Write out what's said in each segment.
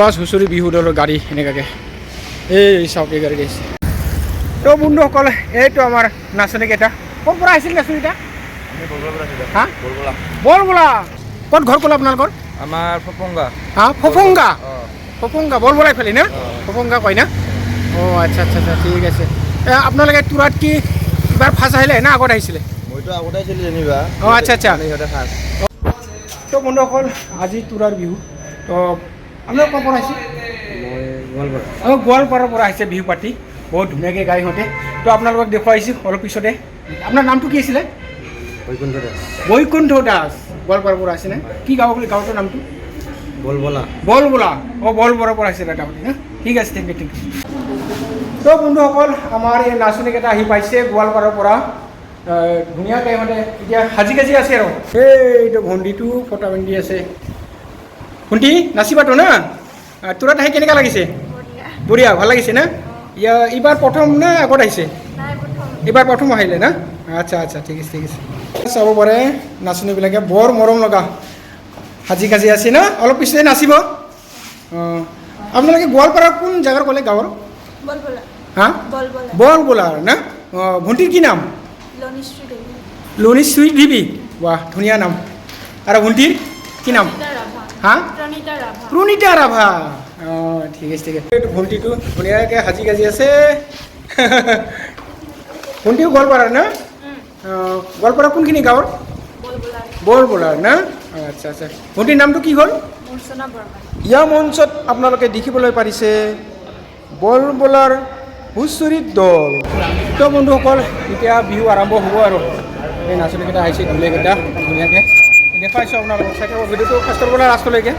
পলাশ হুঁচৰি বিহু দলৰ গাড়ী এনেকুৱাকৈ এই চাওক এই গাড়ী আহিছে। তো বন্ধুসকল এইটো আমাৰ নাচনীকেইটা ক'ৰ পৰা আহিছিল নাচনীকেইটা? হা বৰবোলা। ক'ত ঘৰ ক'লে আপোনালোকৰ? আমাৰ ফপংগা। হা ফপংগা? ফপংগা বৰবোলা এইফালে না? ফপংগা কয় না? অঁ আচ্ছা আচ্ছা আচ্ছা ঠিক আছে। আপোনালোকে তোৰাত কি এবাৰ ফাৰ্ষ্ট আহিলে না আগত আহিছিলে? মইতো আগতে আহিছিলোঁ যেনিবা। অঁ আচ্ছা আচ্ছা। সিহঁতে ফাৰ্ষ্ট। তো বন্ধুসকল আজি তোৰাৰ বিহু। তো আপোনালোক ক'ৰ পৰা আহিছে? মই গোৱালপাৰা। অঁ গোৱালপাৰাৰ পৰা আহিছে বিহু পাতি বহুত ধুনীয়াকৈ গাই সিহঁতে। তো আপোনালোকক দেখুৱাইছোঁ অলপ পিছতে। আপোনাৰ নামটো কি আছিলে? বৈকুণ্ঠ দাস। বৈকুণ্ঠ দাস গোৱালপাৰাৰ পৰা আহিছে নে? কি গাঁও বুলি গাঁৱটোৰ নামটো? বলবলা। বলবোলা। অঁ বলবৰাৰ পৰা আহিছে দাদা আপুনি না? ঠিক আছে থেংক ইউ থেংক ইউ। তো বন্ধুসকল আমাৰ এই নাচনীকেইটা আহি পাইছে গোৱালপাৰাৰ পৰা। ধুনীয়াকৈ ইহঁতে এতিয়া সাজি কাজি আছে আৰু এইটো ভণ্টিটো ফটা পিন্ধি আছে। ভণ্টি নাচিবাতো না? তোৰাত আহি কেনেকুৱা লাগিছে? বঢ়িয়া ভাল লাগিছে না? এইবাৰ প্ৰথম না আগত আহিছে? এইবাৰ প্ৰথম আহিলে না? আচ্ছা আচ্ছা ঠিক আছে ঠিক আছে। চাব পাৰে নাচনীবিলাকে বৰ মৰম লগা সাজি কাজি আছে না? অলপ পিছতে নাচিব। অঁ আপোনালোকে গোৱালপাৰাৰ কোন জেগাৰ ক'লে গাঁৱৰ? হা বলবোলাৰ না? অঁ ভণ্টিৰ কি নাম? লনিশ্ৰী দেৱী। বাহ ধুনীয়া নাম। আৰু ভণ্টিৰ কি নাম? হা প্ৰণীতা ৰাভা। অঁ ঠিক আছে ঠিক আছে। এইটো ভণ্টিটো ধুনীয়াকৈ সাজি কাজি আছে। ভণ্টিও গোৱালপাৰাৰ না? গোৱালপাৰা কোনখিনি গাঁৱৰ? বলবোলাৰ না? আচ্ছা আচ্ছা। ভণ্টিৰ নামটো কি হ'ল? ইয়াৰ মঞ্চত আপোনালোকে দেখিবলৈ পাৰিছে বলবোলাৰ হুঁচৰি দল। তো বন্ধুসকল এতিয়া বিহু আৰম্ভ হ'ব আৰু এই নাচনীকেইটা আহিছে ঢোলেকেইটা ধুনীয়াকৈ দেখুৱাইছোঁ আপোনালোকক। চাই থাকক ভিডিঅ'টো ফাৰ্ষ্টৰ পৰা লাষ্টলৈকে।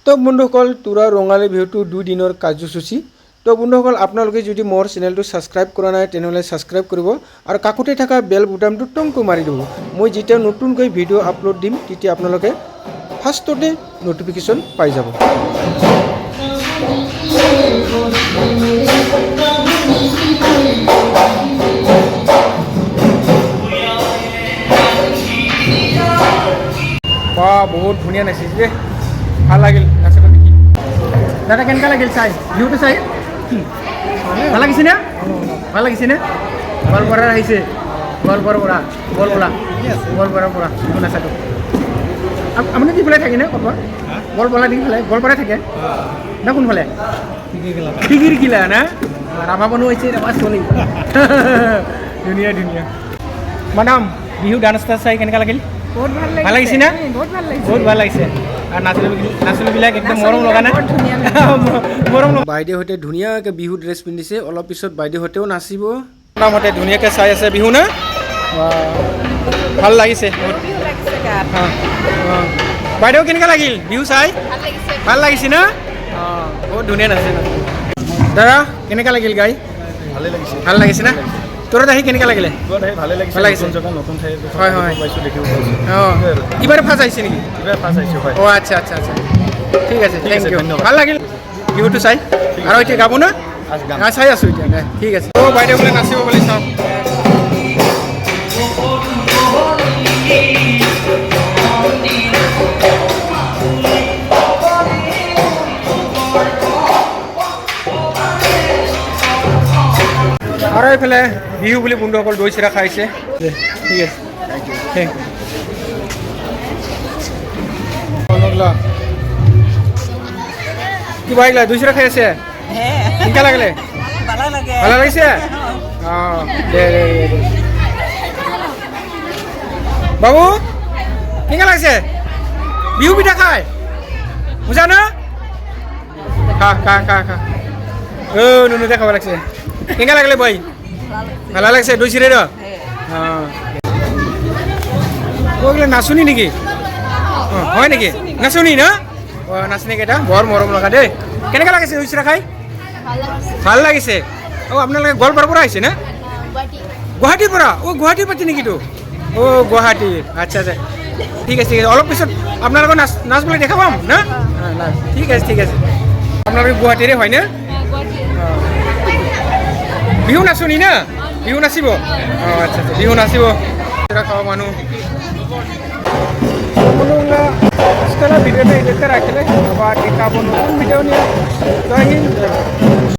তো বন্ধুসকল তোৰা ৰঙালী বিহুটো 2 দিনৰ কাৰ্যসূচী। তো বন্ধুসকল আপোনালোকে যদি মোৰ চেনেলটো ছাবস্ক্ৰাইব কৰা নাই তেনেহ'লে ছাবস্ক্ৰাইব কৰিব আৰু কাষতে থকা বেল বুটামটো টংকৈ মাৰি দিব। মই যেতিয়া নতুনকৈ ভিডিঅ' আপলোড দিম তেতিয়া আপোনালোকে ফাৰ্ষ্টতে নটিফিকেশ্যন পাই যাব। বা বহুত ধুনীয়া নাচিছে দেই, ভাল লাগিল নাচটো দেখি। দাদা কেনেকুৱা লাগিল চাই বিহুটো চাই? ভাল লাগিছে না? ভাল লাগিছে না? গোৱালপাৰাৰ আহিছে গোৱালপাৰাৰ পৰা গোৱালপাৰাৰ পৰা বিহু নাচাটো। আপুনি কিফালে থাকে নে ক'ৰবাত? গোৱালপাৰা দেখি পেলাই গোৱালপাৰাই থাকে না কোনফালে? টিকিৰ কিলা না? ৰাভা মানুহ হৈছে ৰাভা চলি। ধুনীয়া ধুনীয়া। মাদাম বিহু ডান্স চাই কেনেকুৱা লাগিল? ভাল লাগিছে না? বহুত ভাল লাগিছে। আৰু নাচনীবিলাক একদম মৰম লগা নাই? মৰম লগা। বাইদেউহঁতে ধুনীয়াকৈ বিহু ড্ৰেছ পিন্ধিছে। অলপ পিছত বাইদেউহঁতেও নাচিব। নামতে ধুনীয়াকৈ চাই আছে বিহু না? ভাল লাগিছে বাইদেউ কেনেকুৱা লাগিল বিহু চাই? ভাল লাগিছে না? বহুত ধুনীয়া নাচে। দাদা কেনেকুৱা লাগিল গাই? ভালে লাগিছে। ভাল লাগিছে না? তোৰ আহি কেনেকুৱা লাগিলে বৰ ভালে লাগিছে ভাল লাগিছে। নতুন জেগা নতুন ঠাই হয়, হয়। পাইছোঁ দেখিব পাইছোঁ অঁ ইবাৰ ফাৰ্ষ্ট আহিছে নেকি কিবা ফাৰ্ষ্ট আহিছোঁ হয় অঁ আচ্ছা আচ্ছা আচ্ছা ঠিক আছে ঠিক থেংক আছে, ইউ ধন্যবাদ। ভাল লাগিল বিহুটো চাই আৰু এতিয়া গাব না আজি গাম। চাই আছোঁ এতিয়া দে ঠিক আছে অঁ বাইদেউ বোলে নাচিব বুলি চাওক আৰু এইফালে বিহু বুলি বন্ধুসকল দৈ চিৰা খাইছে দে, ঠিক আছে থেংক ইউ কি বাইকলা দৈ চিৰা খাই আছে কেনেকুৱা লাগিলে ভালে লাগিছে অঁ দে দে দে দে বাবু কেনেকুৱা লাগিছে বিহু পিঠা খাই বুজা ন খা খা খা খা নুনুতে খাব লাগিছে কেনেকুৱা লাগিলে বই ভালে লাগিছে দৈ চিৰা ন অঁ বোলে নাচনী নেকি অঁ হয় নেকি নাচনী ন অঁ নাচনীকেইটা বৰ মৰম লগা দেই কেনেকুৱা লাগিছে দৈ চিৰা খাই ভাল লাগিছে অঁ আপোনালোকে গোৱালপাৰাৰ পৰা আহিছে না গুৱাহাটীৰ পৰা অঁ গুৱাহাটীৰ পাতি নেকিতো অঁ গুৱাহাটী আচ্ছা আচ্ছা ঠিক আছে ঠিক আছে অলপ পিছত আপোনালোকৰ নাচবলৈ দেখা পাম না ঠিক আছে ঠিক আছে আপোনালোকে গুৱাহাটীৰে হয় না বিহু নাচনী না বিহু নাচিব অঁ আচ্ছা আচ্ছা বিহু নাচিব খাওয়া মানুহ setelah video ini kita akhirnya buat kita pun video ini. Jai Hind.